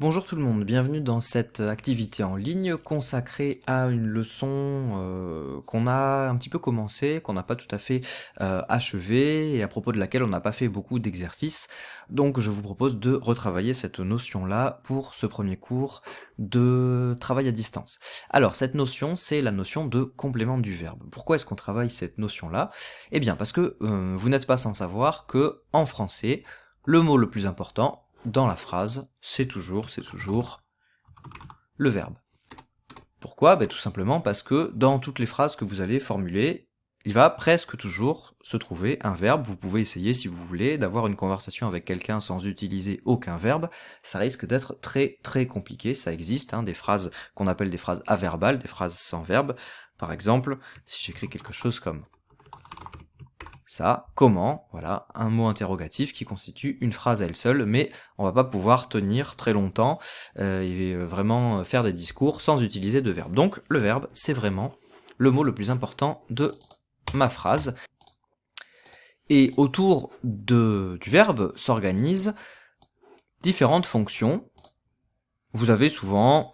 Bonjour tout le monde, bienvenue dans cette activité en ligne consacrée à une leçon qu'on a un petit peu commencé, qu'on n'a pas tout à fait achevée et à propos de laquelle on n'a pas fait beaucoup d'exercices. Donc je vous propose de retravailler cette notion-là pour ce premier cours de travail à distance. Alors cette notion, c'est la notion de complément du verbe. Pourquoi est-ce qu'on travaille cette notion-là? Eh bien parce que vous n'êtes pas sans savoir que en français, le mot le plus important dans la phrase, c'est toujours le verbe. Pourquoi? Tout simplement parce que dans toutes les phrases que vous allez formuler, il va presque toujours se trouver un verbe. Vous pouvez essayer, si vous voulez, d'avoir une conversation avec quelqu'un sans utiliser aucun verbe. Ça risque d'être très très compliqué. Ça existe, des phrases qu'on appelle des phrases averbales, des phrases sans verbe. Par exemple, si j'écris quelque chose comme ça, comment, voilà, un mot interrogatif qui constitue une phrase à elle seule, mais on va pas pouvoir tenir très longtemps et vraiment faire des discours sans utiliser de verbe. Donc le verbe, c'est vraiment le mot le plus important de ma phrase. Et autour du verbe s'organisent différentes fonctions. Vous avez souvent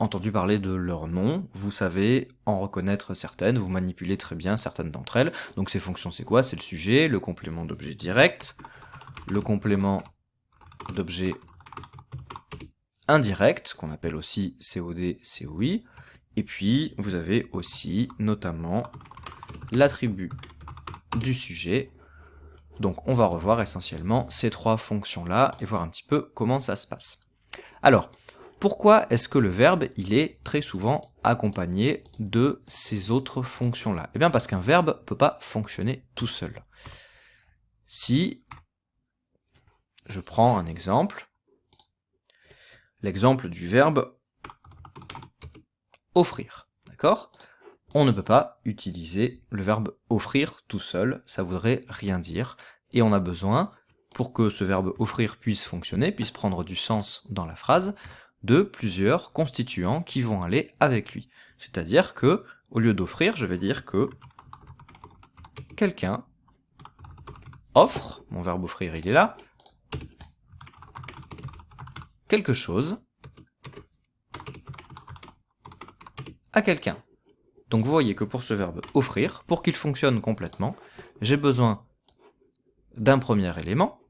entendu parler de leur nom, vous savez en reconnaître certaines, vous manipulez très bien certaines d'entre elles. Donc ces fonctions, c'est quoi? C'est le sujet, le complément d'objet direct, le complément d'objet indirect, qu'on appelle aussi COD, COI, et puis vous avez aussi notamment l'attribut du sujet. Donc on va revoir essentiellement ces trois fonctions-là et voir un petit peu comment ça se passe. Alors, pourquoi est-ce que le verbe, il est très souvent accompagné de ces autres fonctions-là? Eh bien parce qu'un verbe ne peut pas fonctionner tout seul. Si je prends un exemple, l'exemple du verbe offrir, d'accord? On ne peut pas utiliser le verbe offrir tout seul, ça voudrait rien dire, et on a besoin, pour que ce verbe offrir puisse fonctionner, puisse prendre du sens dans la phrase, de plusieurs constituants qui vont aller avec lui. C'est-à-dire que, au lieu d'offrir, je vais dire que quelqu'un offre, mon verbe offrir il est là, quelque chose à quelqu'un. Donc vous voyez que pour ce verbe offrir, pour qu'il fonctionne complètement, j'ai besoin d'un premier élément,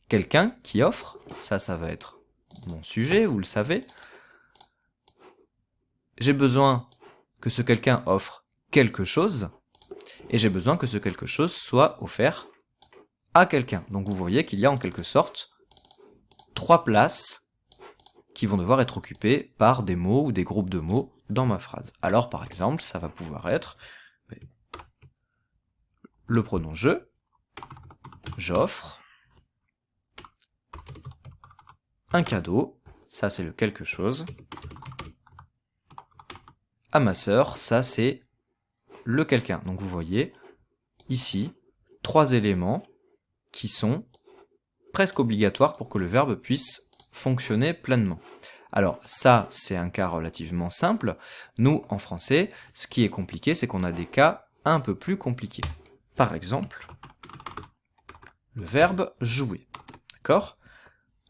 quelqu'un qui offre, ça va être mon sujet, vous le savez. J'ai besoin que ce quelqu'un offre quelque chose, et j'ai besoin que ce quelque chose soit offert à quelqu'un. Donc vous voyez qu'il y a en quelque sorte trois places qui vont devoir être occupées par des mots ou des groupes de mots dans ma phrase. Alors par exemple, ça va pouvoir être le pronom je, j'offre, un cadeau, ça c'est le quelque chose, à ma sœur, ça c'est le quelqu'un. Donc vous voyez ici trois éléments qui sont presque obligatoires pour que le verbe puisse fonctionner pleinement. Alors ça, c'est un cas relativement simple. Nous, en français, ce qui est compliqué, c'est qu'on a des cas un peu plus compliqués. Par exemple, le verbe jouer. D'accord?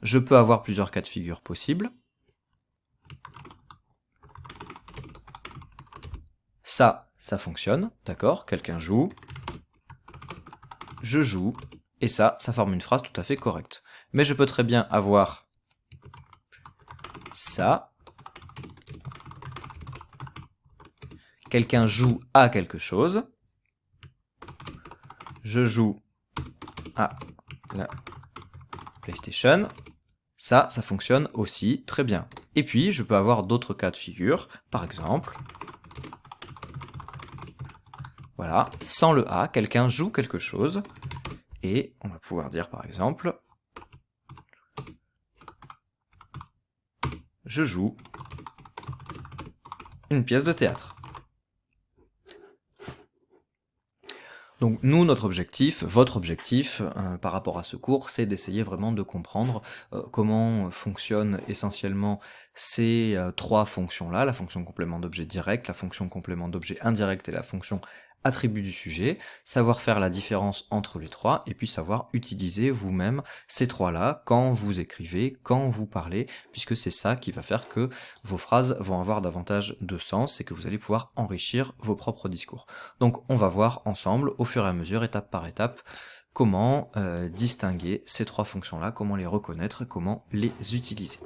Je peux avoir plusieurs cas de figure possibles. Ça fonctionne, d'accord? Quelqu'un joue, je joue, et ça forme une phrase tout à fait correcte. Mais je peux très bien avoir ça, quelqu'un joue à quelque chose, je joue à la PlayStation, ça fonctionne aussi très bien. Et puis, je peux avoir d'autres cas de figure, par exemple, voilà, sans le A, quelqu'un joue quelque chose, et on va pouvoir dire par exemple, je joue une pièce de théâtre. Donc nous, notre objectif, votre objectif par rapport à ce cours, c'est d'essayer vraiment de comprendre comment fonctionnent essentiellement ces trois fonctions-là, la fonction complément d'objet direct, la fonction complément d'objet indirect et la fonction attributs du sujet, savoir faire la différence entre les trois, et puis savoir utiliser vous-même ces trois-là quand vous écrivez, quand vous parlez, puisque c'est ça qui va faire que vos phrases vont avoir davantage de sens et que vous allez pouvoir enrichir vos propres discours. Donc on va voir ensemble, au fur et à mesure, étape par étape, comment distinguer ces trois fonctions-là, comment les reconnaître, comment les utiliser.